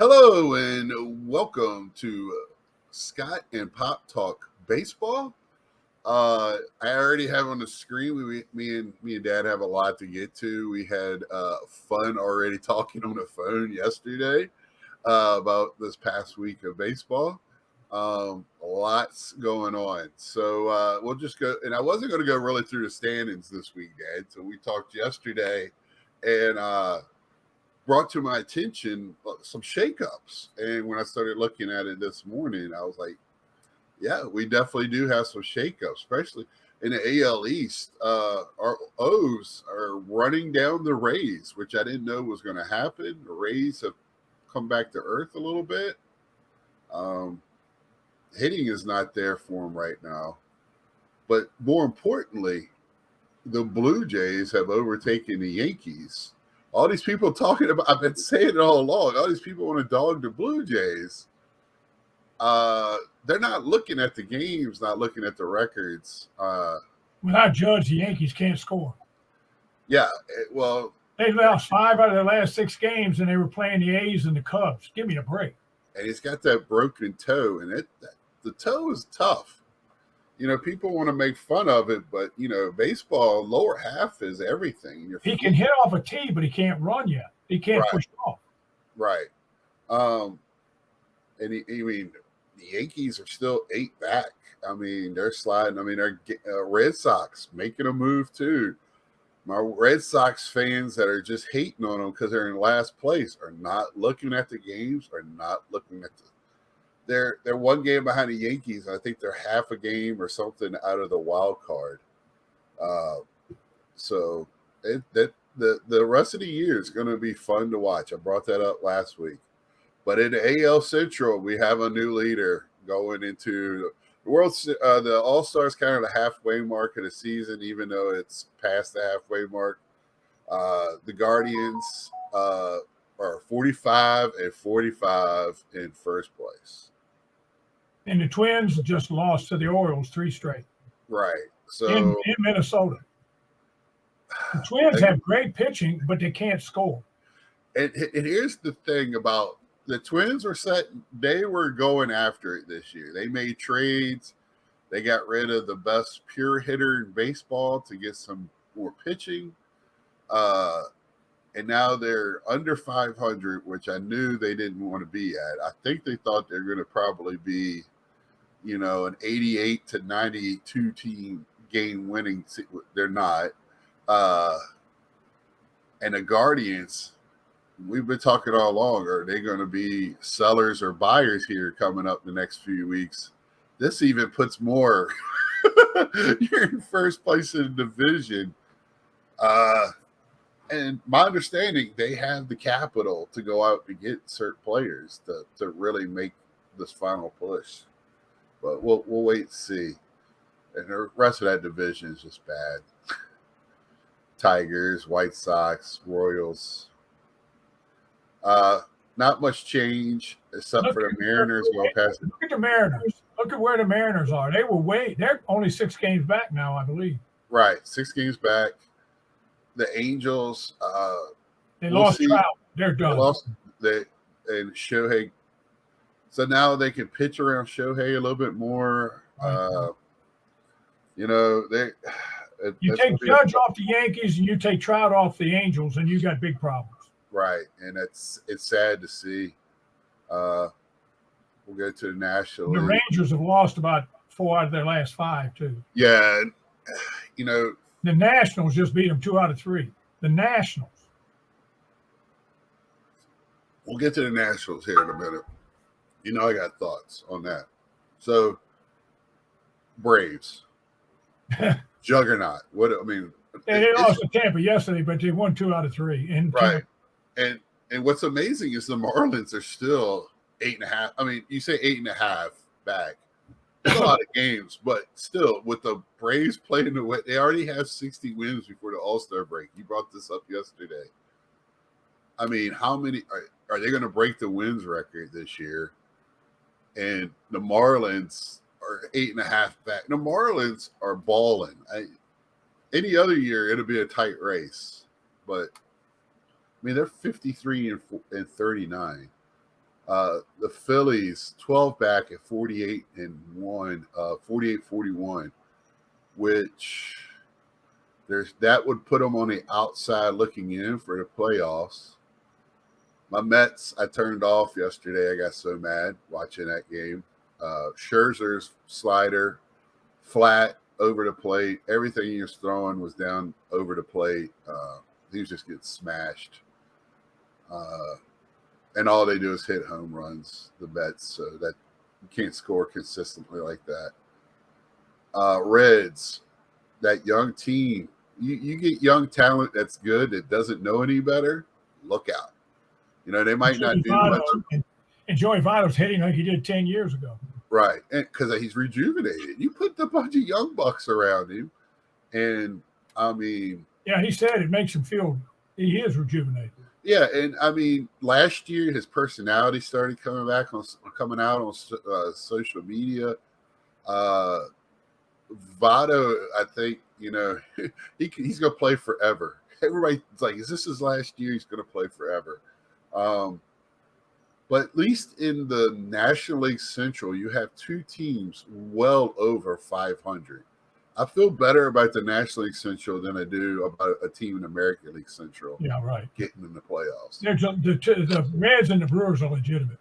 Hello and welcome to Scott and Pop Talk Baseball. I already have on the screen. Me and Dad have a lot to get to. We had fun already talking on the phone yesterday about this past week of baseball. Lots going on, so we'll just go. And I wasn't going to go really through the standings this week, Dad. So we talked yesterday, and brought to my attention some shakeups. And when I started looking at it this morning, I was like, yeah, we definitely do have some shakeups, especially in the AL East. Our O's are running down the Rays, which I didn't know was going to happen. The Rays have come back to earth a little bit. Hitting is not there for them right now. But more importantly, the Blue Jays have overtaken the Yankees. All these people talking about, I've been saying it all along, all these people want to dog the Blue Jays. They're not looking at the games, not looking at the records. When I judge, the Yankees can't score. Yeah, they lost 5 out of their last 6 games, and they were playing the A's and the Cubs. Give me a break. And he's got that broken toe, and the toe is tough. People want to make fun of it, but baseball lower half is everything. He can hit off a tee, but he can't run yet. He can't push off. Right. And the Yankees are still 8 back. I mean, they're sliding. I mean, they're Red Sox making a move too. My Red Sox fans that are just hating on them because they're in last place are not looking at the games, are not looking at they're 1 game behind the Yankees. I think they're half a game or something out of the wild card. So the rest of the year is going to be fun to watch. I brought that up last week. But in the AL Central, we have a new leader going into the world. The All-Stars kind of the halfway mark of the season, even though it's past the halfway mark. The Guardians are 45-45 in first place. And the Twins just lost to the Orioles 3 straight. Right. So in Minnesota. The Twins have great pitching, but they can't score. And here's the thing about the Twins they were going after it this year. They made trades. They got rid of the best pure hitter in baseball to get some more pitching. And now they're under 500, which I knew they didn't want to be at. I think they thought they're going to probably be, an 88 to 92 team game winning. They're not. And the Guardians, we've been talking all along, are they going to be sellers or buyers here coming up the next few weeks? This even puts more. You're in first place in the division. And my understanding, they have the capital to go out and get certain players to really make this final push. But we'll wait and see. And the rest of that division is just bad. Tigers, White Sox, Royals. Not much change except for the Mariners. Look at the Mariners. Look at where the Mariners are. They're only 6 games back now, I believe. Right, 6 games back. The Angels. They lost Trout. They're done. And Shohei. So now they can pitch around Shohei a little bit more. Right. You take Judge off the Yankees and you take Trout off the Angels, and you got big problems. Right, and it's sad to see. We'll go to the National League. The Rangers have lost about 4 out of their last 5 too. Yeah, the Nationals just beat them 2 out of 3. The Nationals. We'll get to the Nationals here in a minute. I got thoughts on that. So, Braves, juggernaut. They lost to Tampa yesterday, but they won 2 out of 3. Right. And what's amazing is the Marlins are still 8.5. I mean, you say 8.5 back. It's a lot of games, but still, with the Braves playing the way they already have 60 wins before the All-Star break. You brought this up yesterday. I mean, how many are they going to break the wins record this year? And the Marlins are 8.5 back. The Marlins are balling. Any other year, it'll be a tight race, but they're 53 and 39. The Phillies 12 back at 48-1, 48-41, which that would put them on the outside looking in for the playoffs. My Mets, I turned off yesterday. I got so mad watching that game. Scherzer's slider, flat over the plate. Everything he was throwing was down over the plate. He was just getting smashed. And all they do is hit home runs, the Mets, so that you can't score consistently like that. Reds, that young team. You get young talent that's good that doesn't know any better, look out. They might not do much. And Joey Votto's hitting like he did 10 years ago. Right, because he's rejuvenated. You put a bunch of young bucks around him, and I mean, yeah, he said it makes him feel he is rejuvenated. Yeah, and I mean, last year his personality started coming out on social media. Votto, I think he's gonna play forever. Everybody's like, "Is this his last year? He's gonna play forever." But at least in the National League Central, you have two teams well over 500. I feel better about the National League Central than I do about a team in the American League Central. Yeah, right. Getting in the playoffs. The Reds and the Brewers are legitimate.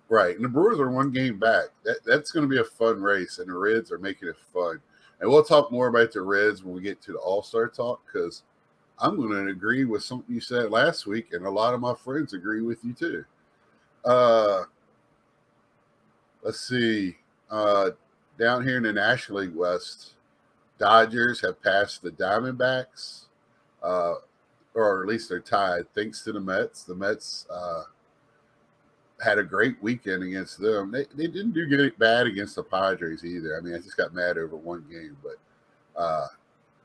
Right, and the Brewers are one game back. That's going to be a fun race, and the Reds are making it fun. And we'll talk more about the Reds when we get to the All-Star talk, because I'm going to agree with something you said last week, and a lot of my friends agree with you too. Let's see. Down here in the National League West, Dodgers have passed the Diamondbacks, or at least they're tied, thanks to the Mets. The Mets had a great weekend against them. They didn't do bad against the Padres either. I mean, I just got mad over one game, but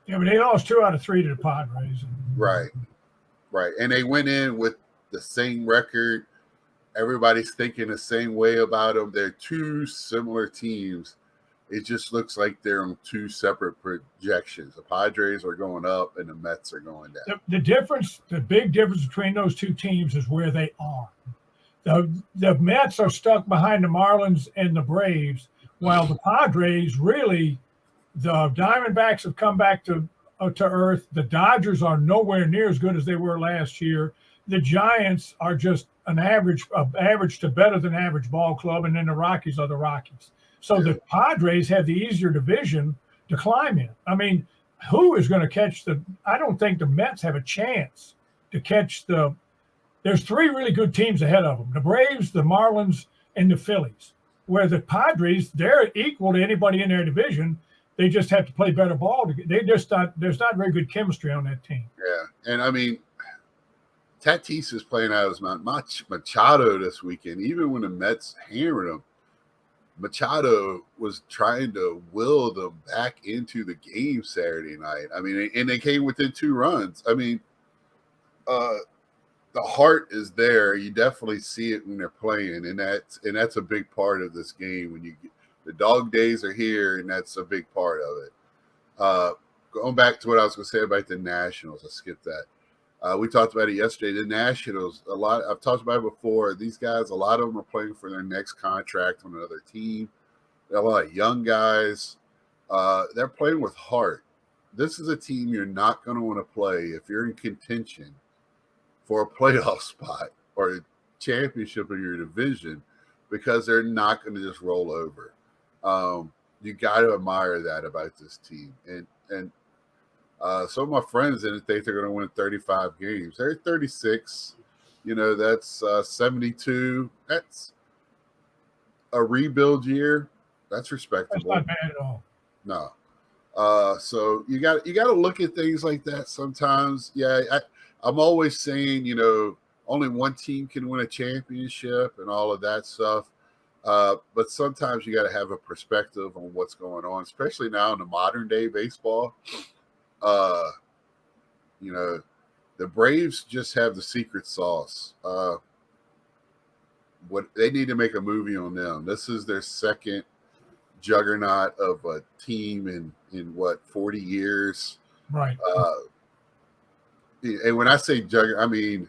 yeah, but they lost 2 out of 3 to the Padres. Right. And they went in with the same record. Everybody's thinking the same way about them. They're two similar teams. It just looks like they're on two separate projections. The Padres are going up and the Mets are going down. The big difference between those two teams is where they are. The Mets are stuck behind the Marlins and the Braves, while the Padres really, the Diamondbacks have come back to earth. The Dodgers are nowhere near as good as they were last year. The Giants are just an average to better than average ball club, and then the Rockies are the Rockies. So the Padres have the easier division to climb in. I mean, who is going to catch I don't think the Mets have a chance to catch there's 3 really good teams ahead of them: the Braves, the Marlins, and the Phillies. Where the Padres, they're equal to anybody in their division. They just have to play better ball. There's not very good chemistry on that team. Yeah, and I mean, Tatis is playing out as Machado this weekend. Even when the Mets hammered him, Machado was trying to will them back into the game Saturday night. I mean, and they came within 2 runs. I mean, the heart is there. You definitely see it when they're playing, and that's a big part of this game. When the dog days are here, and that's a big part of it. Going back to what I was going to say about the Nationals, I skipped that. We talked about it yesterday. The Nationals, I've talked about it before. These guys, a lot of them are playing for their next contract on another team. They're a lot of young guys. They're playing with heart. This is a team you're not going to want to play if you're in contention for a playoff spot or a championship in your division, because they're not going to just roll over. You got to admire that about this team. And some of my friends didn't think they're going to win 35 games. They're 36. That's 72. That's a rebuild year. That's respectable. That's not bad at all. No. So you got to look at things like that sometimes. Yeah, I'm always saying, only one team can win a championship and all of that stuff. But sometimes you got to have a perspective on what's going on, especially now in the modern day baseball. The Braves just have the secret sauce. What they need to make a movie on them. This is their second juggernaut of a team in 40 years. Right. And when I say juggernaut, I mean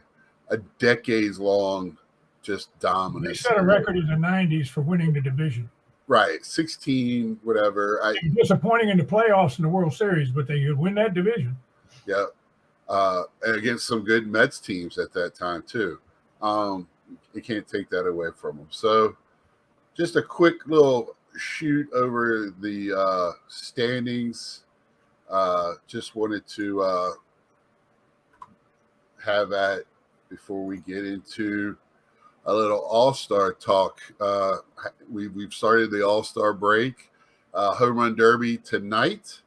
a decades long just They dominance. set a record in the 90s for winning the division. Right, 16, whatever. They were disappointing in the playoffs in the World Series, but they could win that division. Yeah, and against some good Mets teams at that time too. You can't take that away from them. So, just a quick little shoot over the standings. Just wanted to have that before we get into a little All-Star talk. We've started the All-Star break. Home Run Derby tonight.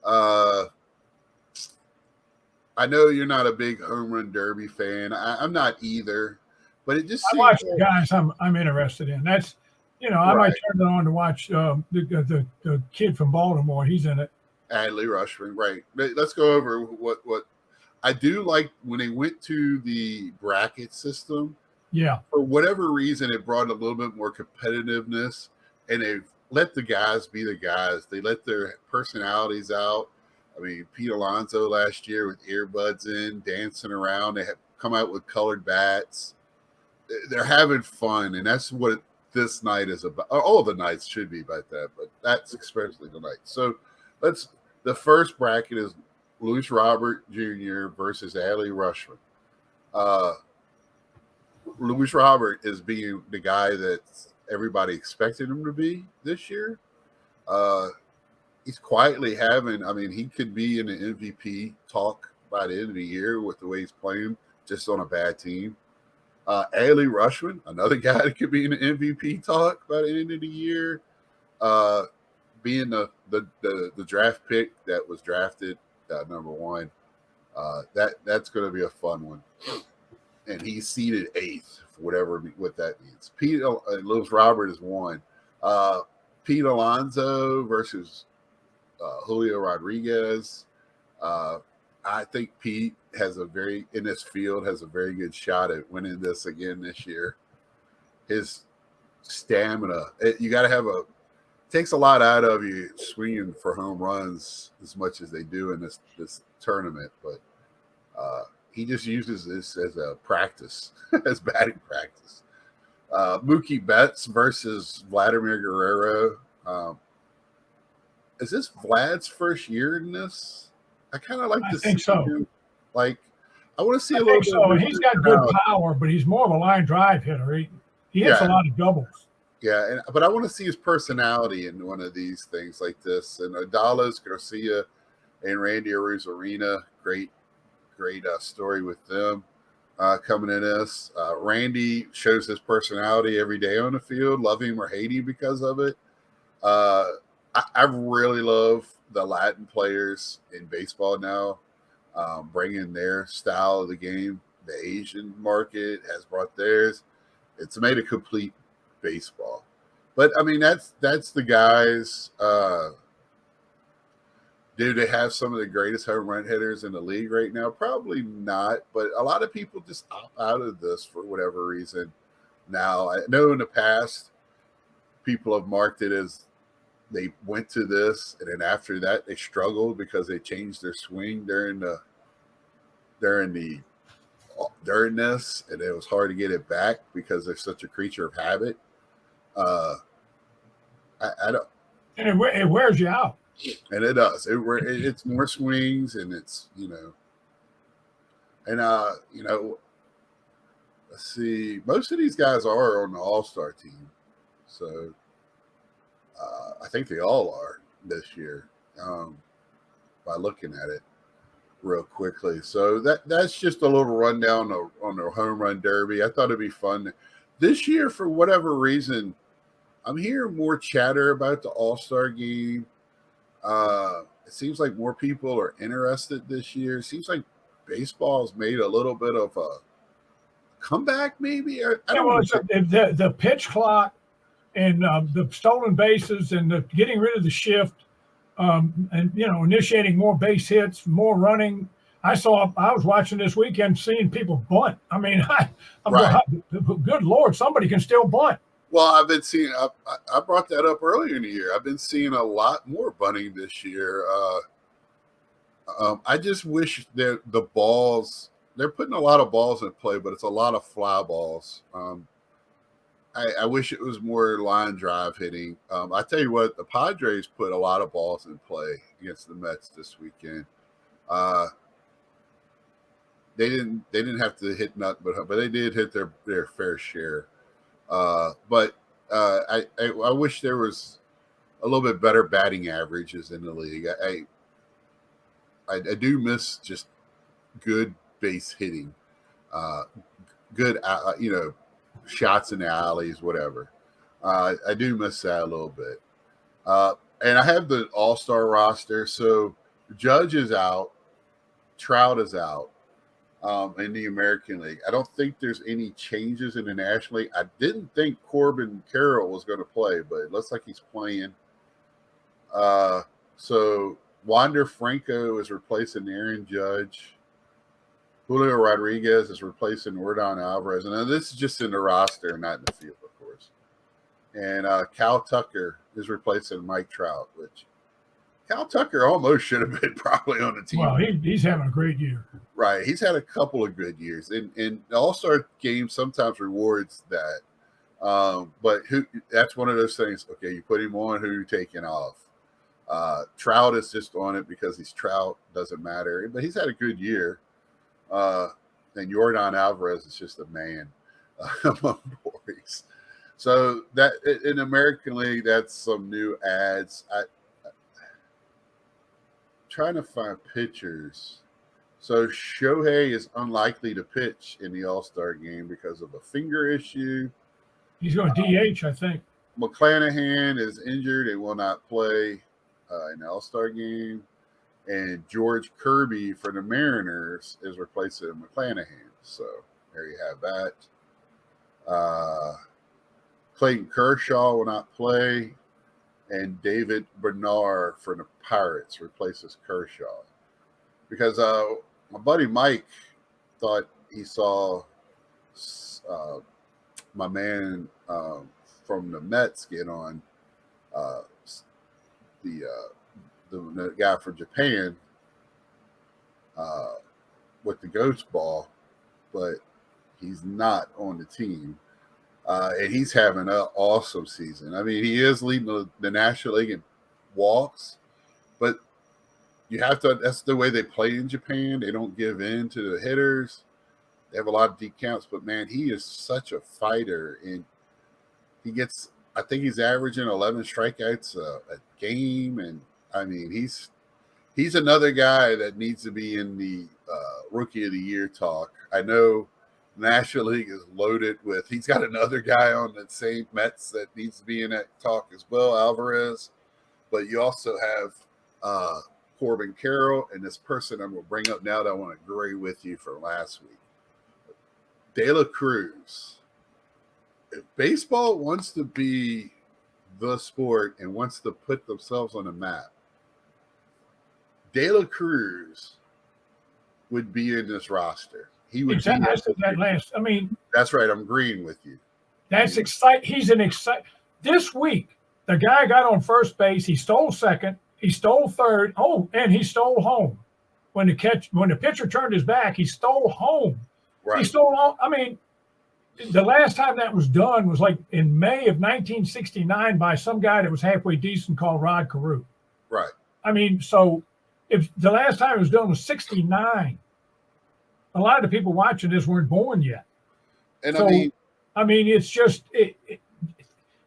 I know you're not a big Home Run Derby fan. I'm not either, but it just I seems watch the guys I'm interested in. That's, I might turn it on to watch the kid from Baltimore. He's in it. Adley Rutschman, right? Let's go over what I do like when they went to the bracket system. Yeah. For whatever reason, it brought a little bit more competitiveness, and they let the guys be the guys. They let their personalities out. I mean, Pete Alonso last year with earbuds in, dancing around. They have come out with colored bats. They're having fun, and that's what this night is about. All the nights should be about that, but that's especially tonight. So the first bracket is Luis Robert Jr. versus Adley Rutschman. Luis Robert is being the guy that everybody expected him to be this year. He's quietly he could be in the MVP talk by the end of the year with the way he's playing, just on a bad team. Adley Rutschman, another guy that could be in the MVP talk by the end of the year, being the draft pick that was drafted number one. That's going to be a fun one. And he's seeded 8th, what that means. Luis Robert is 1. Pete Alonso versus Julio Rodriguez. I think Pete in this field has a very good shot at winning this again this year. His stamina, you got to have takes a lot out of you swinging for home runs as much as they do in this tournament, but he just uses this as a practice, as batting practice. Mookie Betts versus Vladimir Guerrero. Is this Vlad's first year in this? I kind of like to see him. Like, I want to see a little bit. So he's got good power, but he's more of a line drive hitter. He hits a lot of doubles. Yeah, but I want to see his personality in one of these things like this. And Adalis, Garcia, and Randy Arozarena, great story with them coming in this. Randy shows his personality every day on the field, love him or hate him because of it. I really love the Latin players in baseball now, bringing their style of the game. The Asian market has brought theirs. It's made a complete baseball. But I mean, that's the guys. Do they have some of the greatest home run hitters in the league right now? Probably not, but a lot of people just opt out of this for whatever reason. Now, I know in the past, people have marked it as they went to this, and then after that, they struggled because they changed their swing during this, and it was hard to get it back because they're such a creature of habit. I don't. And it wears you out. And it does. It's more swings, and it's let's see. Most of these guys are on the All-Star team, so I think they all are this year. By looking at it real quickly, so that's just a little rundown on the Home Run Derby. I thought it'd be fun this year for whatever reason. I'm hearing more chatter about the All-Star game. It seems like more people are interested this year. It seems like baseball's made a little bit of a comeback, maybe. The pitch clock and the stolen bases and the getting rid of the shift, and initiating more base hits, more running. I was watching this weekend, seeing people bunt. I mean, good Lord, somebody can still bunt. Well, I've been seeing. I brought that up earlier in the year. I've been seeing a lot more bunting this year. I just wish that the balls they're putting a lot of balls in play, but it's a lot of fly balls. I wish it was more line drive hitting. I tell you what, the Padres put a lot of balls in play against the Mets this weekend. They didn't have to hit nothing, but they did hit their fair share. But I wish there was a little bit better batting averages in the league. I do miss just good base hitting, good shots in the alleys, whatever. I do miss that a little bit. And I have the All-Star roster. So Judge is out, Trout is out in the American League. I don't think there's any changes in the National League. I didn't think Corbin Carroll was going to play, but it looks like he's playing. So Wander Franco is replacing Aaron Judge. Julio Rodriguez is replacing Yordan Alvarez. And this is just in the roster, not in the field, of course. And Cal Tucker is replacing Mike Trout, which Cal Tucker almost should have been probably on the team. Well, he's having a great year. Right. He's had a couple of good years. And the All-Star game sometimes rewards that. But that's one of those things, okay, you put him on, who you taking off? Trout is just on it because he's Trout, doesn't matter. But he's had a good year. And Yordan Alvarez is just a man among boys. So that in American League, that's some new ads. I'm trying to find pitchers. So Shohei is unlikely to pitch in the All-Star game because of a finger issue. He's going to DH, I think. McClanahan is injured and will not play in the All-Star game. And George Kirby for the Mariners is replacing McClanahan. So there you have that. Clayton Kershaw will not play. And David Bernard for the Pirates replaces Kershaw. Because my buddy Mike thought he saw my man from the Mets get on the guy from Japan with the ghost ball, but he's not on the team. And he's having an awesome season. I mean, he is leading the National League in walks, but you have to, that's the way they play in Japan. They don't give in to the hitters. They have a lot of deep counts, but man, he is such a fighter. And he gets, I think he's averaging 11 strikeouts a game. And I mean, he's another guy that needs to be in the Rookie of the Year talk. I know National League is loaded with, he's got another guy on the same Mets that needs to be in that talk as well, Alvarez. But you also have Corbin Carroll and this person I'm going to bring up now that I want to agree with you from last week. De La Cruz. If baseball wants to be the sport and wants to put themselves on the map, De La Cruz would be in this roster. He would exactly. I said that last. I mean, that's right. I'm agreeing with you. That's exciting. He's an exciting. This week, the guy got on first base. He stole second. He stole third. Oh, and he stole home. When the pitcher turned his back, he stole home. Right. He stole all. I mean, the last time that was done was like in May of 1969 by some guy that was halfway decent called Rod Carew. Right. I mean, so if the last time it was done was 69, a lot of the people watching this weren't born yet. And so, I mean, it's just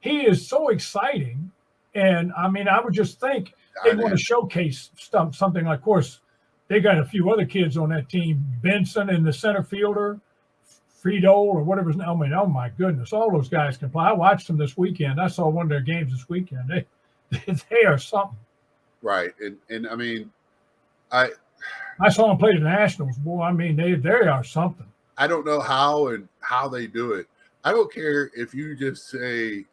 he is so exciting, and I mean, I would just think they want to showcase something. Like, of course, they got a few other kids on that team, Benson and the center fielder, Friedel or whatever his name. I mean, oh my goodness, all those guys can play. I watched them this weekend. I saw one of their games this weekend. They are something. Right, and I mean, I saw them play the Nationals. Boy, I mean, they are something. I don't know how they do it. I don't care if you just say,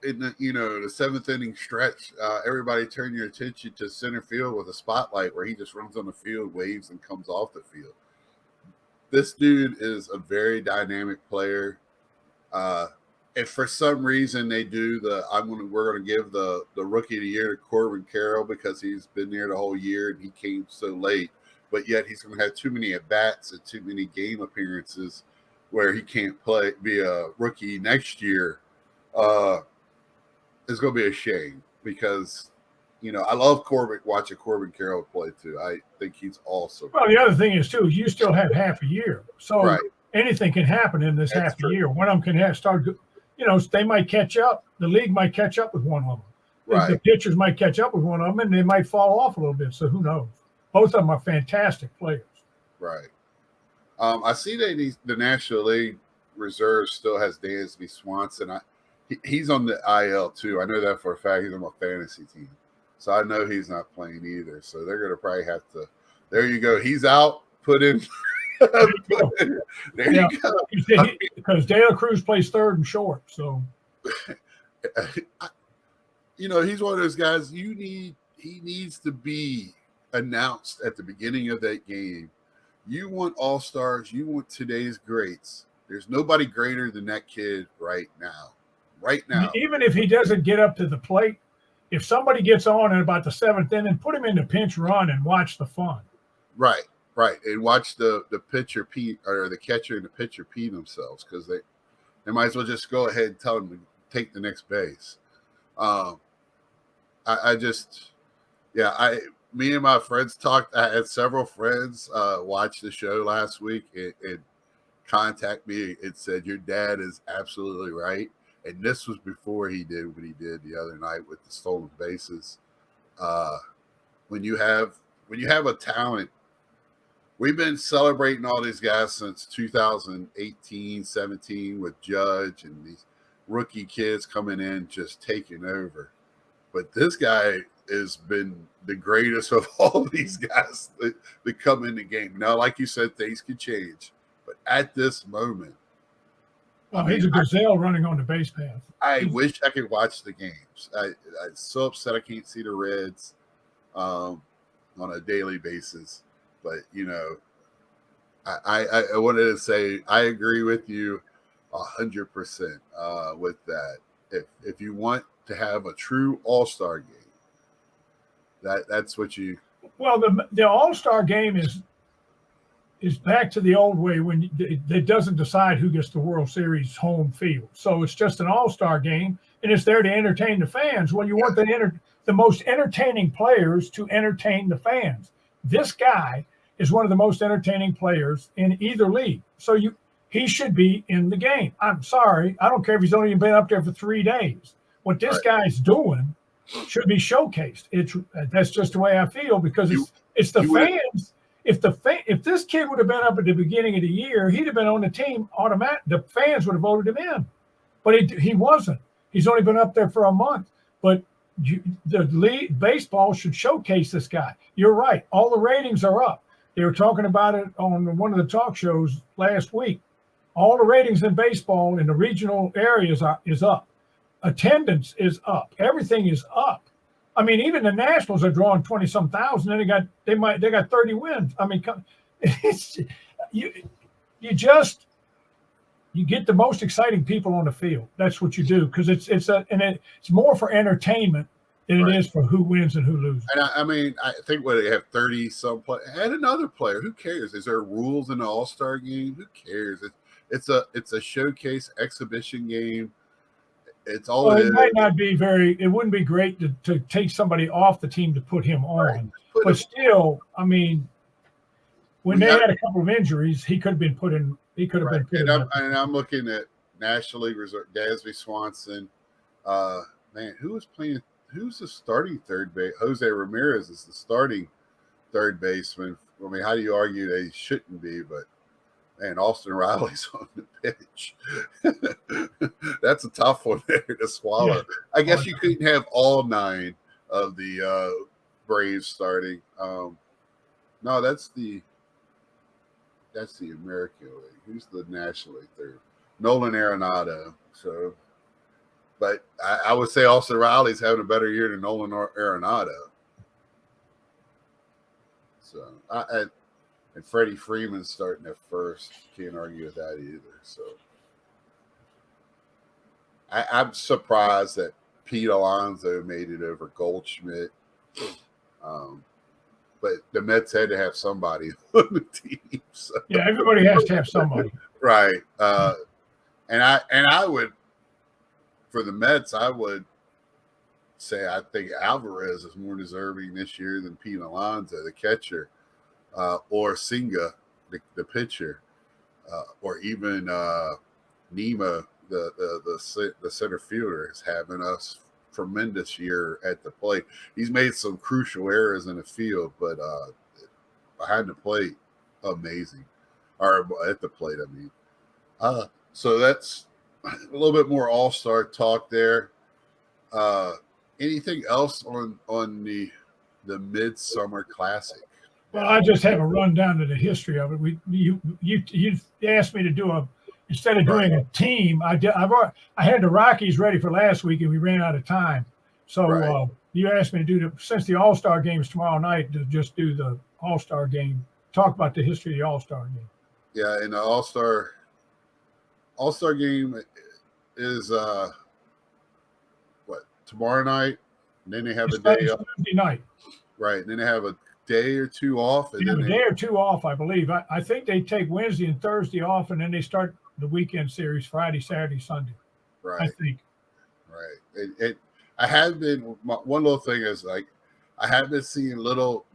in the seventh inning stretch, everybody turn your attention to center field with a spotlight where he just runs on the field, waves, and comes off the field. This dude is a very dynamic player. If for some reason they do we're gonna give the Rookie of the Year to Corbin Carroll because he's been there the whole year and he came so late. but yet he's going to have too many at bats and too many game appearances where he can't be a rookie next year. It's going to be a shame because, I love watching Corbin Carroll play too. I think he's awesome. Well, the other thing is too, you still have half a year, so Right. anything can happen in this That's half true. a year. One of them can start. They might catch up. The league might catch up with one of them. Right. The pitchers might catch up with one of them, and they might fall off a little bit. So who knows? Both of them are fantastic players. Right. I see that the National League Reserve still has Dansby Swanson. He's on the IL too. I know that for a fact. He's on my fantasy team, so I know he's not playing either. So they're going to probably have to. There you go. He's out. Put in. There you go. Because De La Cruz plays third and short. So, he's one of those guys. He needs to be announced at the beginning of that game. You want all-stars. You want today's greats. There's nobody greater than that kid right now. Right now. Even if he doesn't get up to the plate, if somebody gets on in about the seventh inning, put him in the pinch run and watch the fun. Right. And watch the pitcher pee or the catcher and the pitcher pee themselves because they might as well just go ahead and tell them to take the next base. Me and my friends talked. I had several friends watch the show last week and contact me and said, your dad is absolutely right. And this was before he did what he did the other night with the stolen bases. When you have a talent, we've been celebrating all these guys since 2018, 17 with Judge and these rookie kids coming in just taking over. But this guy has been the greatest of all these guys that come in the game. Now, like you said, things can change. But at this moment, he's a gazelle running on the base path. I wish I could watch the games. I'm so upset I can't see the Reds on a daily basis. But, I wanted to say I agree with you 100% with that. If you want to have a true all-star game, that's what you. Well, the all-star game is back to the old way when it doesn't decide who gets the World Series home field. So it's just an all-star game, and it's there to entertain the fans. Well, you want the most entertaining players to entertain the fans. This guy is one of the most entertaining players in either league. So he should be in the game. I'm sorry. I don't care if he's only been up there for 3 days. What this guy's doing should be showcased. That's just the way I feel because it's the fans. If this kid would have been up at the beginning of the year, he'd have been on the team automatic. The fans would have voted him in, but he wasn't. He's only been up there for a month. But the league baseball should showcase this guy. You're right. All the ratings are up. They were talking about it on one of the talk shows last week. All the ratings in baseball in the regional areas is up. Attendance is up. Everything is up. I mean, even the Nationals are drawing 20-some thousand, and they got 30 wins. I mean, it's you get the most exciting people on the field. That's what you do because it's more for entertainment than it is for who wins and who loses. And I think they have 30-some play and another player. Who cares? Is there rules in the All-Star game? Who cares? It's a showcase exhibition game. It's all well, it might not be it wouldn't be great to take somebody off the team to put him on. But still, I mean, when they had a couple of injuries, he could have been put in. He could have been put in. And I'm looking at National League Reserve, Dansby Swanson. Man, who was playing? Who's the starting third base? Jose Ramirez is the starting third baseman. I mean, how do you argue that he shouldn't be? But man, Austin Riley's on the pitch. That's a tough one there to swallow. Yeah. I guess you couldn't have all 9 of the Braves starting. No, that's the American League. Who's the National League third? Nolan Arenado. So, but I would say Austin Riley's having a better year than Nolan Arenado. So, and Freddie Freeman's starting at first. Can't argue with that either. So I'm surprised that Pete Alonso made it over Goldschmidt. but the Mets had to have somebody on the team. So. Yeah, everybody has to have somebody. Right. And I would, for the Mets, I would say I think Alvarez is more deserving this year than Pete Alonso, the catcher, or Senga, the pitcher, or even Nima, the center fielder, is having a tremendous year at the plate. He's made some crucial errors in the field, but behind the plate, amazing. Or at the plate, I mean. So that's a little bit more all-star talk there. Anything else on the Midsummer Classic? Well, I just have a rundown of the history of it. You asked me to do instead of doing a team. I had the Rockies ready for last week and we ran out of time. So you asked me to do since the All-Star game is tomorrow night, to just do the All-Star game. Talk about the history of the All-Star game. Yeah, and the All-Star game is tomorrow night, and then they have a day off. Sunday night. Right, and then they have a day or two off. And then a day or two off, I believe. I think they take Wednesday and Thursday off, and then they start the weekend series Friday, Saturday, Sunday. Right. I think. Right. I have been, one little thing is like, I have been seeing little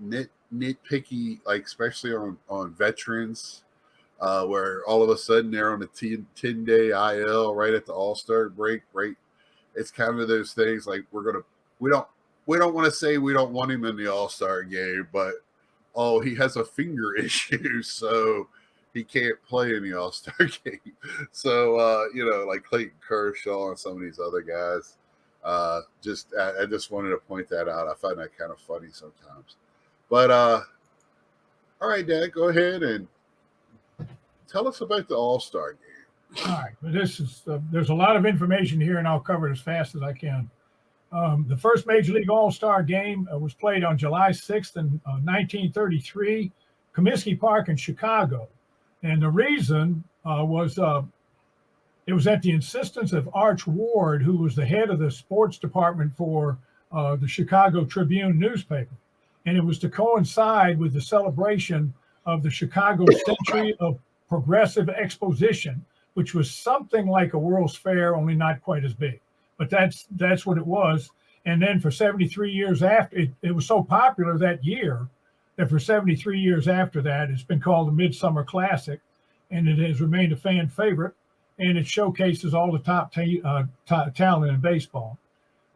nitpicky, like especially on veterans, where all of a sudden they're on a 10-day IL right at the All-Star break, right? It's kind of those things like we don't want to say we don't want him in the All-Star game, but he has a finger issue, so he can't play in the All-Star game. So like Clayton Kershaw and some of these other guys. I just wanted to point that out. I find that kind of funny sometimes. But all right, Dad, go ahead and tell us about the All-Star game. All right. This is there's a lot of information here, and I'll cover it as fast as I can. The first Major League All-Star game was played on July 6th in 1933, Comiskey Park in Chicago. And the reason was it was at the insistence of Arch Ward, who was the head of the sports department for the Chicago Tribune newspaper. And it was to coincide with the celebration of the Chicago Century of Progressive Exposition, which was something like a World's Fair, only not quite as big. But that's what it was. And then for 73 years after, it was so popular that year that for 73 years after that, it's been called the Midsummer Classic, and it has remained a fan favorite, and it showcases all the top talent in baseball.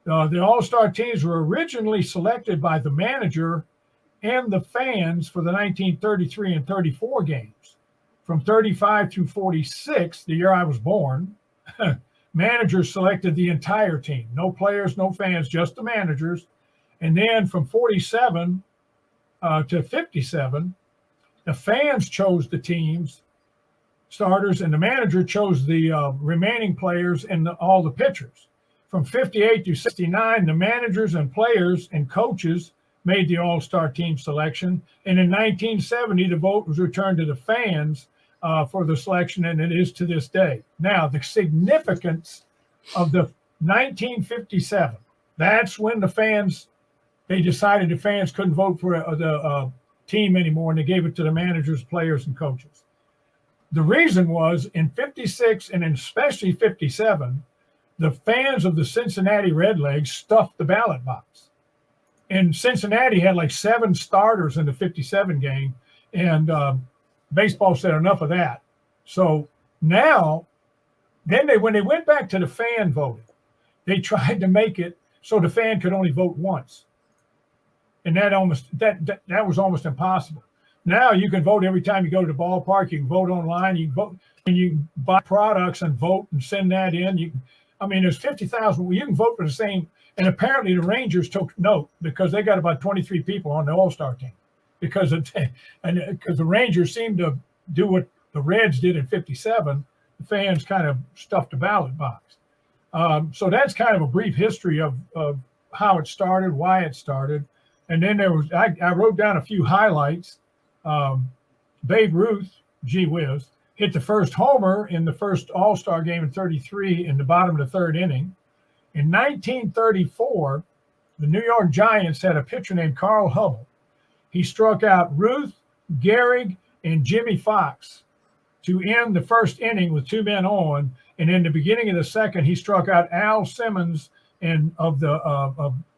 The All-Star teams were originally selected by the manager and the fans for the 1933 and 34 games. From 35 through 46, the year I was born, managers selected the entire team. No players, no fans, just the managers. And then from 47 to 57, the fans chose the team's starters, and the manager chose the remaining players and all the pitchers. From 58 to 69, the managers and players and coaches made the All-Star team selection. And in 1970, the vote was returned to the fans for the selection, and it is to this day. Now, the significance of the 1957, that's when they decided the fans couldn't vote for the team anymore, and they gave it to the managers, players, and coaches. The reason was in 56 and especially 57, the fans of the Cincinnati Redlegs stuffed the ballot box. And Cincinnati had like 7 starters in the 57 game, and baseball said enough of that. So now, when they went back to the fan voting, they tried to make it so the fan could only vote once. And that was almost impossible. Now you can vote every time you go to the ballpark. You can vote online. You can vote, and you can buy products and vote and send that in. There's 50,000. You can vote for the same. And apparently the Rangers took note because they got about 23 people on the All-Star team because the Rangers seemed to do what the Reds did in 57. The fans kind of stuffed the ballot box. So that's kind of a brief history of how it started, why it started. And then I wrote down a few highlights. Babe Ruth, gee whiz, hit the first homer in the first All-Star game in 33 in the bottom of the 3rd inning. In 1934, the New York Giants had a pitcher named Carl Hubbell, he struck out Ruth, Gehrig, and Jimmy Fox to end the first inning with 2 men on. And in the beginning of the second, he struck out Al Simmons of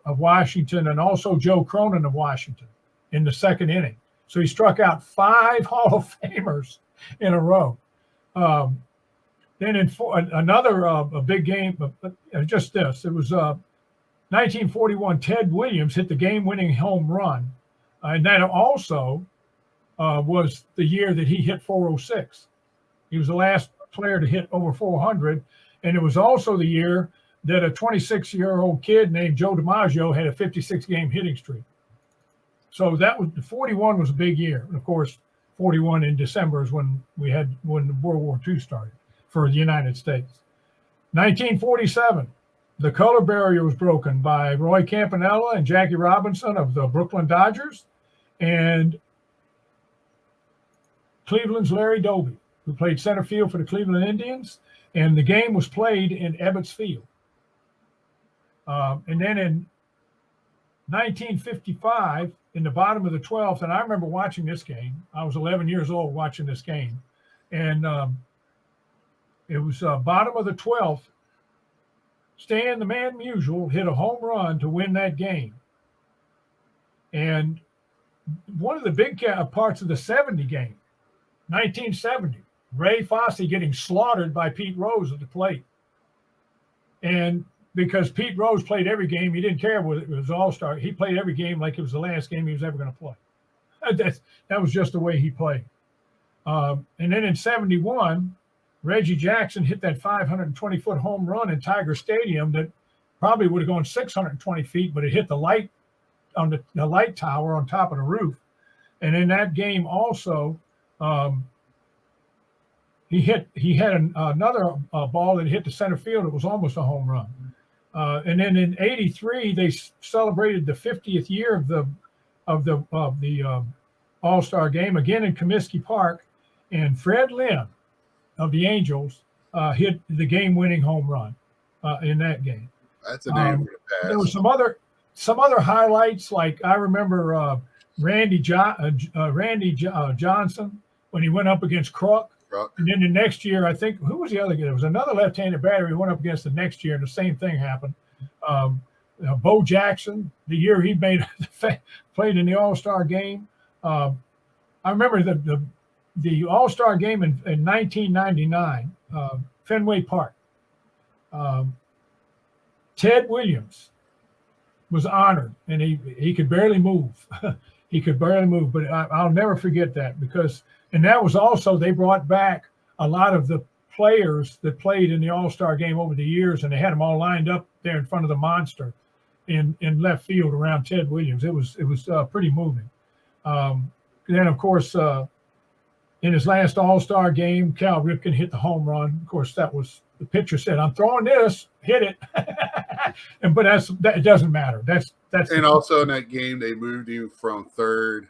Washington, and also Joe Cronin of Washington in the second inning. So he struck out 5 Hall of Famers in a row. Then in another a big game, just this, it was 1941, Ted Williams hit the game-winning home run. And that also was the year that he hit 406. He was the last player to hit over 400. And it was also the year that a 26-year-old kid named Joe DiMaggio had a 56-game hitting streak. So that was 41 was a big year. And of course, 41 in December is when World War II started for the United States. 1947, the color barrier was broken by Roy Campanella and Jackie Robinson of the Brooklyn Dodgers and Cleveland's Larry Doby, who played center field for the Cleveland Indians. And the game was played in Ebbets Field. And then in 1955, in the bottom of the 12th, and I remember watching this game. I was 11 years old watching this game. And it was bottom of the 12th. Stan the Man Musial hit a home run to win that game. And one of the big parts of the 70 game, 1970, Ray Fosse getting slaughtered by Pete Rose at the plate. And because Pete Rose played every game, he didn't care whether it was All-Star. He played every game like it was the last game he was ever going to play. That was just the way he played. And then in 71, Reggie Jackson hit that 520-foot home run in Tiger Stadium that probably would have gone 620 feet, but it hit the light on the light tower on top of the roof. And in that game also, he had another ball that hit the center field. It was almost a home run. And then in '83, they celebrated the 50th year of the All-Star game again in Comiskey Park, and Fred Lynn of the Angels hit the game-winning home run in that game. That's a name for the past. There was some other highlights, like I remember Randy Johnson when he went up against Kruk. And then the next year, I think, who was the other guy? There was another left-handed batter he went up against the next year, and the same thing happened. Bo Jackson, the year he played in the All-Star game. I remember the All-Star game in 1999, Fenway Park. Ted Williams was honored, and he could barely move. He could barely move, but I'll never forget that because – and that was also, they brought back a lot of the players that played in the All-Star game over the years, and they had them all lined up there in front of the monster in left field around Ted Williams. It was pretty moving. Then, of course, in his last All-Star game, Cal Ripken hit the home run. Of course, that was the pitcher said, "I'm throwing this, hit it." But it doesn't matter. That's. And also in that game, they moved him from third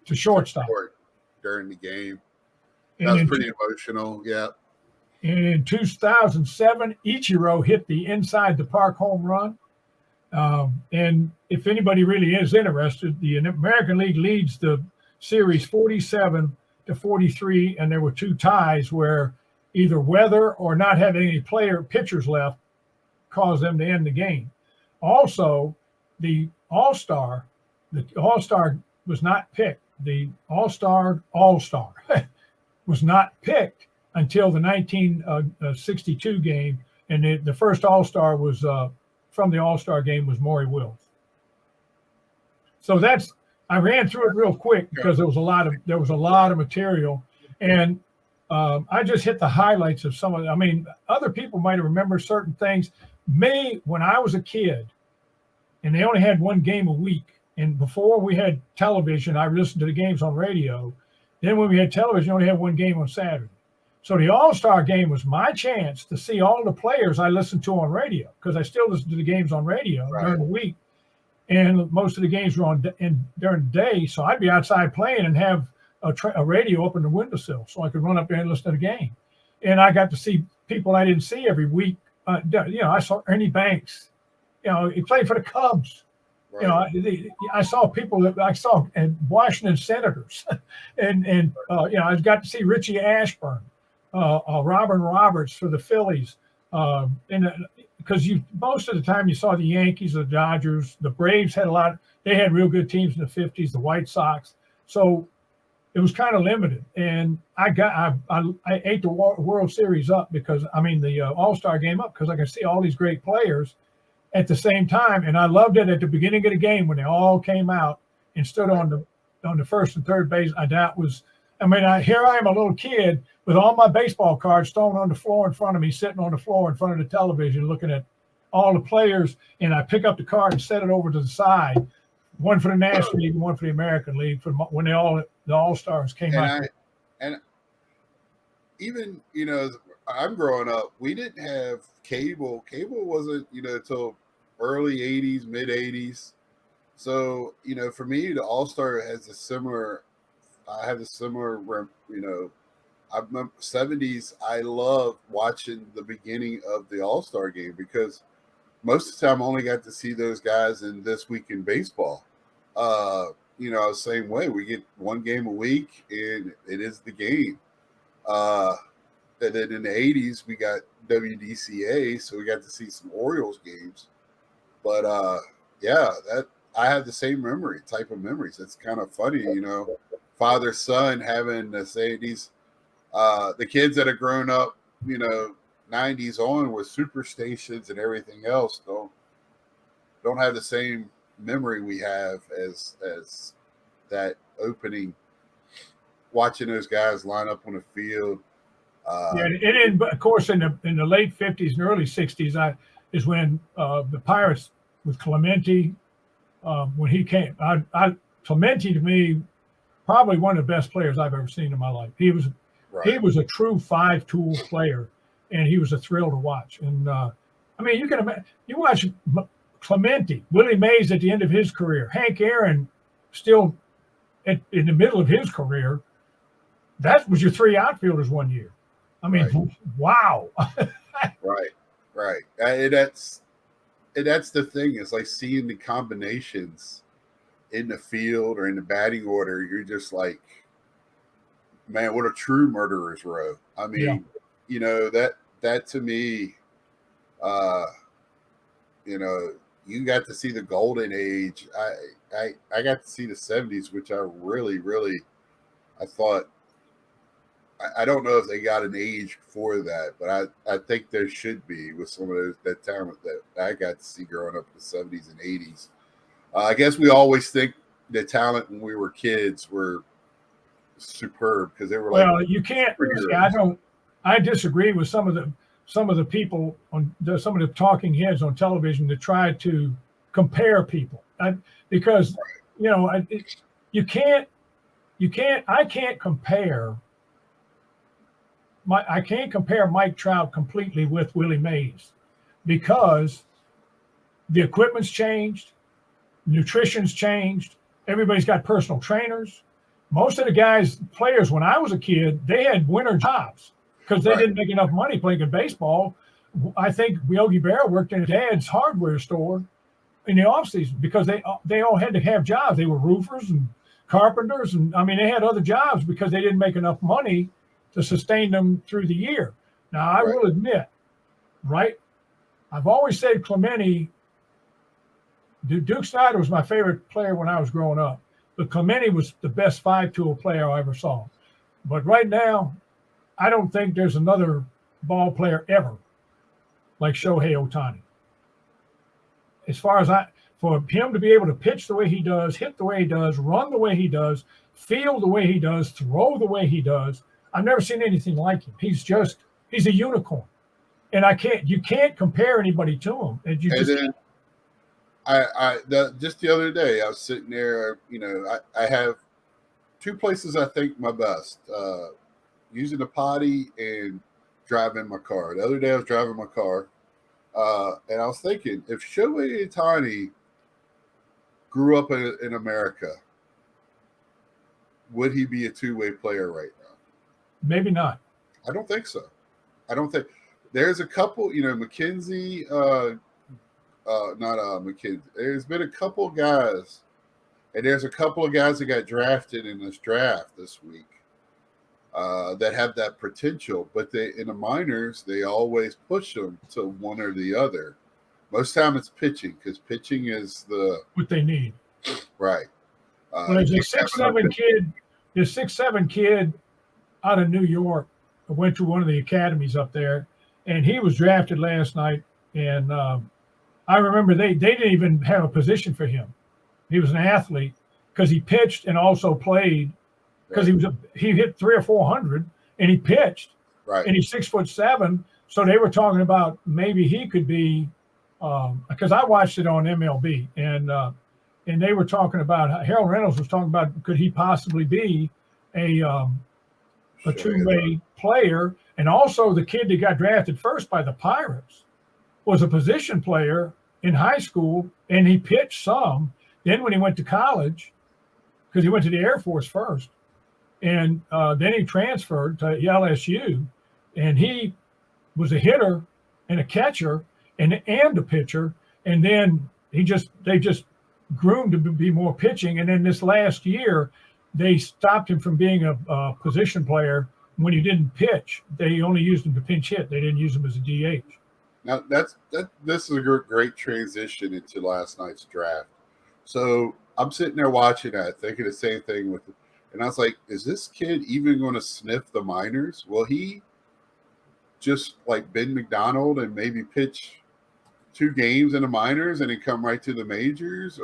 to shortstop during the game. That was pretty emotional. Yeah. And in 2007, Ichiro hit the inside the park home run. And if anybody really is interested, the American League leads the series 47-43, and there were 2 ties where either weather or not having any pitchers left caused them to end the game. Also, the All-Star was not picked. The All-Star was not picked until the 1962 game, and the first All-Star was from the All-Star game was Maury Wills. So I ran through it real quick because there was a lot of material, and I just hit the highlights of some of it. I mean, other people might have remembered certain things. Me, when I was a kid, and they only had one game a week. And before we had television, I listened to the games on radio. Then when we had television, we only had one game on Saturday. So the All-Star game was my chance to see all the players I listened to on radio, because I still listen to the games on radio during the week. And most of the games were during the day. So I'd be outside playing and have a radio up in the windowsill so I could run up there and listen to the game. And I got to see people I didn't see every week. I saw Ernie Banks. He played for the Cubs. You know, I saw people that I saw and Washington senators, and you know, I got to see Richie Ashburn, Robin Roberts for the Phillies, and because you most of the time you saw the Yankees, the Dodgers, the Braves had a lot. They had real good teams in the '50s. The White Sox, so it was kind of limited. And I ate the World Series up because I mean the All-Star game up because I could see all these great players at the same time, and I loved it at the beginning of the game when they all came out and stood on the first and third base. Here I am, a little kid with all my baseball cards thrown on the floor in front of me, sitting on the floor in front of the television, looking at all the players, and I pick up the card and set it over to the side, one for the National League, one for the American League, for when the All-Stars came out. And even, you know, I'm growing up, we didn't have cable. Cable wasn't, you know, until early 80s, mid 80s. So, you know, for me, the All-Star has a similar, you know, I remember 70s. I love watching the beginning of the All-Star game because most of the time I only got to see those guys in This Week in Baseball. You know, same way. We get one game a week and it is the game. And then in the 80s, we got WDCA, so we got to see some Orioles games. But yeah, that I have the same type of memories. It's kind of funny, you know, father son having to say these the kids that have grown up, you know, 90s on with superstations and everything else don't have the same memory we have as that opening, watching those guys line up on the field. And of course, in the late '50s and early '60s, is when the Pirates with Clemente, when he came. Clemente to me, probably one of the best players I've ever seen in my life. He was a true five-tool player, and he was a thrill to watch. And I mean, you can imagine, you watch Clemente, Willie Mays at the end of his career, Hank Aaron still in the middle of his career. That was your three outfielders one year. I mean, wow. Right. And that's the thing. It's like seeing the combinations in the field or in the batting order. You're just like, man, what a true murderer's row. I mean, you know, that to me, you know, you got to see the golden age. I got to see the 70s, which I really, I thought. I don't know if they got an age for that, but I think there should be with some of that talent that I got to see growing up in the 70s and 80s. I guess we always think the talent when we were kids were superb because they were like. Well, you can't. I disagree with some of the people on some of the talking heads on television that try to compare people because you know you can't. I can't compare. I can't compare Mike Trout completely with Willie Mays because the equipment's changed, nutrition's changed, everybody's got personal trainers. Most of the players when I was a kid, they had winter jobs because they didn't make enough money playing in baseball. I think Yogi Berra worked in his dad's hardware store in the offseason because they all had to have jobs. They were roofers and carpenters, and I mean they had other jobs because they didn't make enough money to sustain them through the year. Now, I will admit, I've always said Clemente, Duke Snider was my favorite player when I was growing up, but Clemente was the best five-tool player I ever saw. But right now, I don't think there's another ball player ever like Shohei Ohtani. As far as for him to be able to pitch the way he does, hit the way he does, run the way he does, field the way he does, throw the way he does, I've never seen anything like him. He's a unicorn, and you can't compare anybody to him. Just the other day, I was sitting there. You know, I have two places I think my best: using the potty and driving my car. The other day, I was driving my car, and I was thinking, if Shohei Ohtani grew up in America, would he be a two-way player right now? Maybe not. I don't think so. I don't think there's a couple, you know, McKenzie, not McKenzie. There's been a couple of guys, and there's a couple of guys that got drafted in this draft this week that have that potential. But they in the minors, they always push them to one or the other. Most time it's pitching because pitching is what they need. Right. Well, there's a 6'7" kid. This 6'7" kid out of New York went to one of the academies up there, and he was drafted last night. And I remember they didn't even have a position for him. He was an athlete because he pitched and also played because he hit 300 or 400 and he pitched. Right. And he's 6'7". So they were talking about maybe he could be because I watched it on MLB and they were talking about Harold Reynolds was talking about could he possibly be a two-way player. And also the kid that got drafted first by the Pirates was a position player in high school, and he pitched some. Then when he went to college, because he went to the Air Force first, and then he transferred to LSU, and he was a hitter and a catcher and a pitcher. And then they just groomed him to be more pitching. And then this last year, they stopped him from being a position player when he didn't pitch. They only used him to pinch hit. They didn't use him as a DH. Now this is a great transition into last night's draft. So I'm sitting there watching that, thinking the same thing and I was like, is this kid even going to sniff the minors? Will he just like Ben McDonald and maybe pitch 2 games in the minors and then come right to the majors?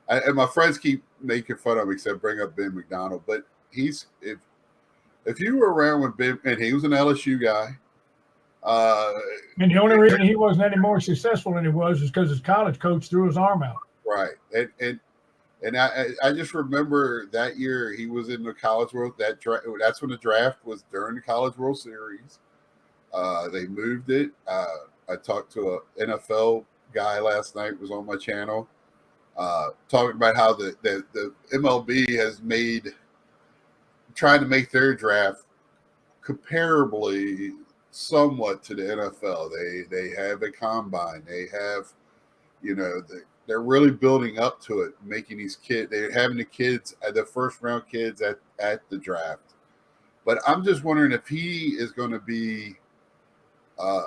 And my friends keep making fun of me because I bring up Ben McDonald, but if you were around with Ben, and he was an LSU guy. And the only reason he wasn't any more successful than he was is because his college coach threw his arm out. Right. And I just remember that year he was in the College World. That's when the draft was during the College World Series. They moved it. I talked to an NFL guy last night, was on my channel, talking about how the MLB has trying to make their draft comparably somewhat to the NFL. They have a combine. They have, they're really building up to it, making these kids. They're having the kids, the first round kids at the draft. But I'm just wondering if he is going to be a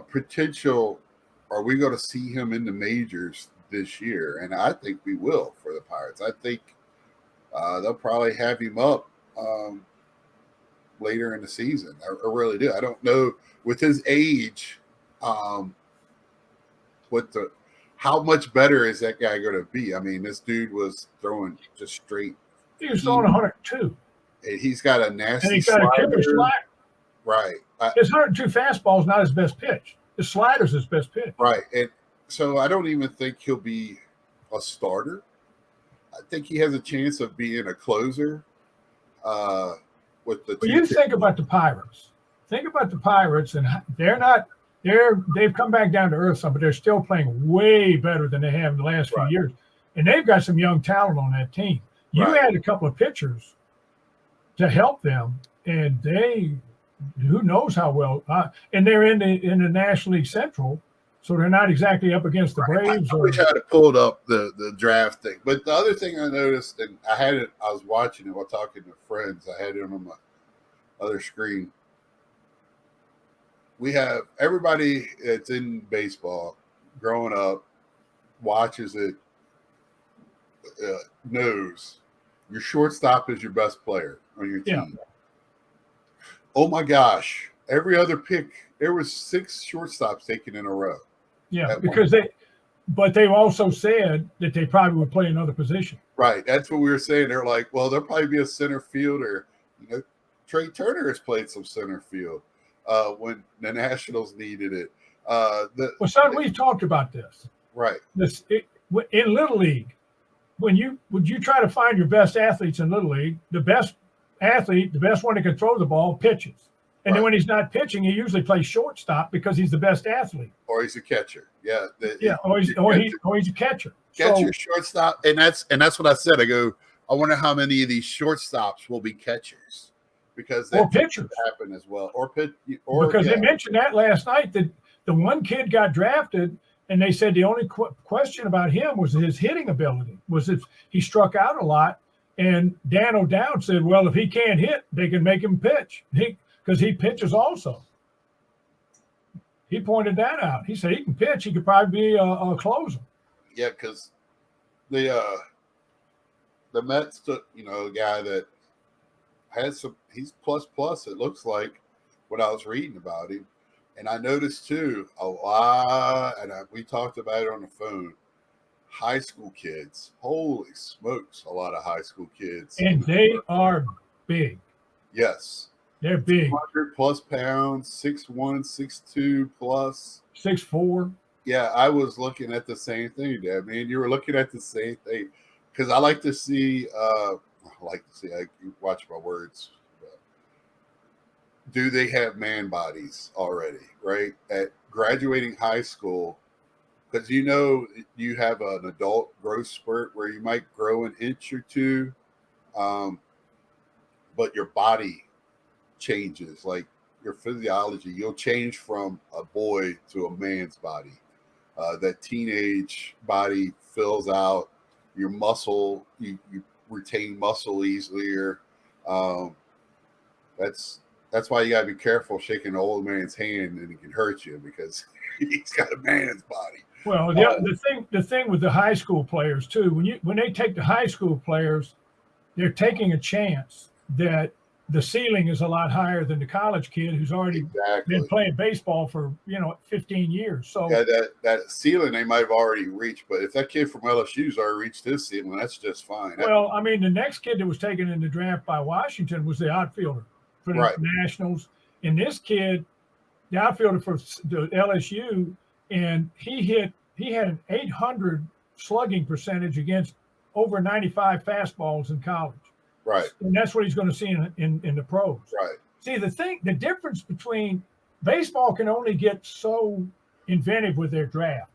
potential. Are we going to see him in the majors this year? And I think we will for the Pirates. I think they'll probably have him up later in the season. I really do. I don't know with his age, how much better is that guy going to be? I mean, this dude was throwing just straight. He was throwing 102. And he's got a nasty and he's got a killer slider. Right. His 102 fastball is not his best pitch. His slider's his best pitch. Right. And so I don't even think he'll be a starter. I think he has a chance of being a closer. Think about the Pirates. Think about the Pirates, and they've come back down to earth some, but they're still playing way better than they have in the last few years. And they've got some young talent on that team. You had a couple of pitchers to help them, and who knows how well. And they're in the National League Central, so they're not exactly up against the Braves. I wish I had pulled up the draft thing. But the other thing I noticed, and I was watching it while talking to friends. I had it on my other screen. We have everybody that's in baseball growing up, watches it, knows your shortstop is your best player on your team. Yeah. Oh my gosh. Every other pick, there was 6 shortstops taken in a row. Yeah, because they've also said that they probably would play another position. Right. That's what we were saying. They're like, well, there'll probably be a center fielder. Trey Turner has played some center field when the Nationals needed it. We've talked about this. Right. In Little League, would you try to find your best athletes in Little League, the best athlete, the best one that can throw the ball, pitches. And then when he's not pitching, he usually plays shortstop because he's the best athlete. Or he's a catcher. Yeah. Or he's a catcher. Catcher, shortstop. And that's what I said. I go, I wonder how many of these shortstops will be catchers. Because that pitchers happen as well. Or because they mentioned that last night that the one kid got drafted And they said the only question about him was his hitting ability, was if he struck out a lot. And Dan O'Dowd said, well, if he can't hit, they can make him pitch because he pitches also. He pointed that out. He said he can pitch. He could probably be a closer. Yeah, because the Mets took, a guy that has he's plus, it looks like, what I was reading about him. And I noticed, too, a lot, and we talked about it on the phone, high school kids. Holy smokes, a lot of high school kids. And they are big. Yes. They're big. 200+ pounds, 6'1", 6'2" plus. 6'4". Yeah, I was looking at the same thing, Dad. Man, you were looking at the same thing. Because I like to see, I watch my words. Do they have man bodies already, right? At graduating high school, because you have an adult growth spurt where you might grow an inch or two, but your body changes, like your physiology. You'll change from a boy to a man's body. That teenage body fills out. Your muscle, you retain muscle easier. That's why you gotta be careful shaking an old man's hand, and it can hurt you because he's got a man's body. Well, the thing with the high school players too, when they take the high school players, they're taking a chance that the ceiling is a lot higher than the college kid who's already been playing baseball for 15 years. So yeah, that ceiling they might have already reached, but if that kid from LSU's already reached his ceiling, that's just fine. Well, I mean, the next kid that was taken in the draft by Washington was the outfielder for the Nationals, and this kid, the outfielder for the LSU, and he had an 800 slugging percentage against over 95 fastballs in college. Right. And that's what he's going to see in the pros. Right. See, the difference between baseball can only get so inventive with their draft.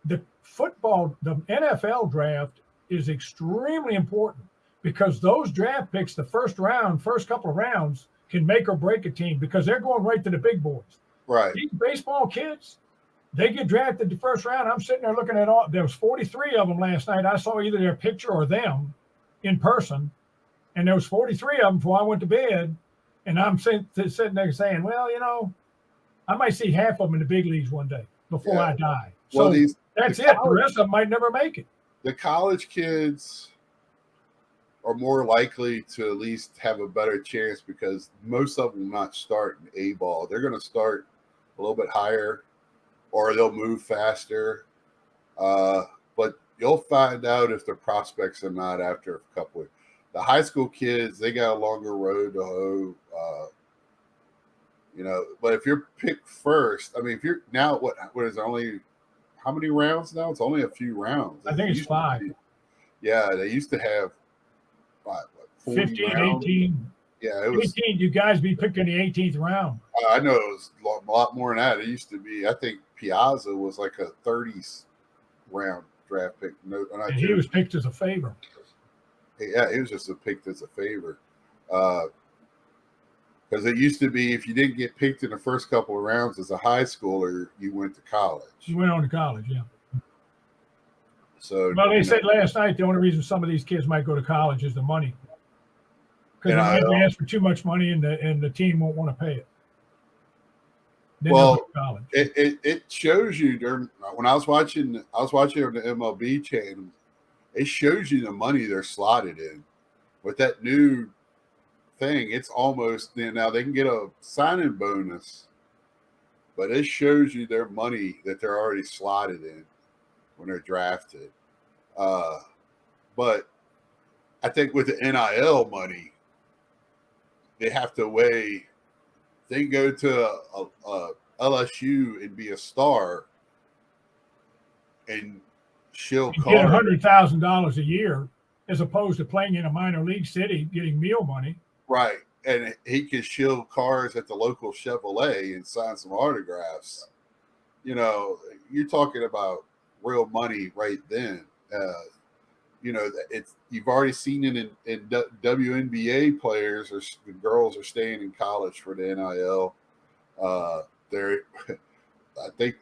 The NFL draft is extremely important because those draft picks, the first couple of rounds, can make or break a team because they're going right to the big boys. Right. These baseball kids, they get drafted the first round. I'm sitting there looking at there was 43 of them last night. I saw either their picture or them in person. And there was 43 of them before I went to bed. And I'm sitting there saying, well, I might see half of them in the big leagues one day before I die. So that's it. The rest of them might never make it. The college kids are more likely to at least have a better chance because most of them will not start in A-ball. They're going to start a little bit higher or they'll move faster. But you'll find out if their prospects are not after a couple of. The high school kids, they got a longer road to hoe, But if you're picked first, I mean, if you're now, what is only how many rounds now? It's only a few rounds. I think it's 5. They used to have 15, rounds. 18. Yeah, it was 18. You guys be picked in the 18th round. I know it was a lot more than that. It used to be. I think Piazza was like a 30s round draft pick. No, and he was picked as a favorite. Yeah, it was just picked as a favor. Because it used to be if you didn't get picked in the first couple of rounds as a high schooler, you went to college. You went on to college, yeah. So, well, they said last night the only reason some of these kids might go to college is the money. Because they might ask for too much money and the team won't want to pay it. Well, it shows you when I was watching on the MLB channel. It shows you the money they're slotted in. With that new thing, it's almost now they can get a signing bonus, but it shows you their money that they're already slotted in when they're drafted. But I think with the NIL money, they have to weigh. They can go to a LSU and be a star and shield you get $100,000 a year as opposed to playing in a minor league city getting meal money. Right. And he could shield cars at the local Chevrolet and sign some autographs. You're talking about real money right then. You've already seen it in WNBA players or the girls are staying in college for the NIL. I think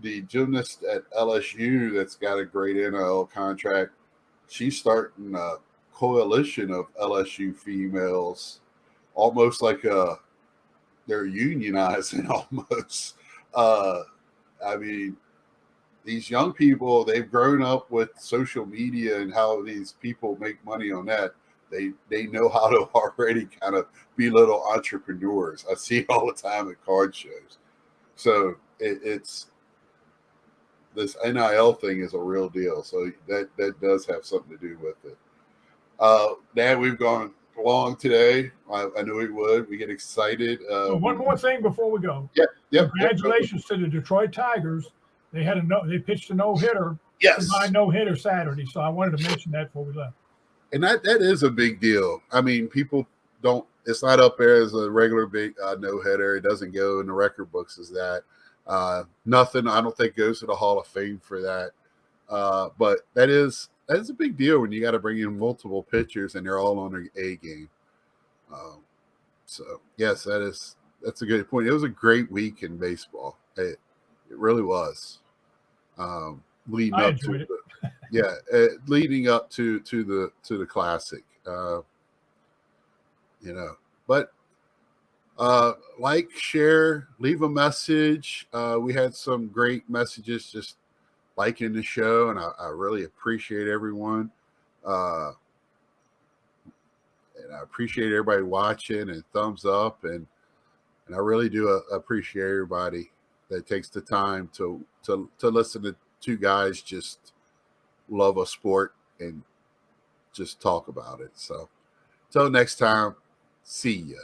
the gymnast at LSU that's got a great NIL contract, she's starting a coalition of LSU females, almost like they're unionizing almost. I mean, these young people, they've grown up with social media and how these people make money on that. They know how to already kind of be little entrepreneurs. I see it all the time at card shows. So it's this NIL thing is a real deal. So that does have something to do with it. Dad, we've gone long today. I knew we would. We get excited. One more thing before we go. Yep. Congratulations to the Detroit Tigers. They pitched a no-hitter. Yes. My no-hitter Saturday. So I wanted to mention that before we left. And that is a big deal. I mean, people don't. It's not up there as a regular big no-hitter. It doesn't go in the record books as that. Nothing. I don't think goes to the Hall of Fame for that. But that is a big deal when you got to bring in multiple pitchers and they're all on their A game. So yes, that's a good point. It was a great week in baseball. It really was. Leading I up enjoyed to it. leading up to the classic. But like, share, leave a message. We had some great messages just liking the show, and I really appreciate everyone. And I appreciate everybody watching and thumbs up, and I really do appreciate everybody that takes the time to listen to two guys just love a sport and just talk about it. So, till next time, see ya.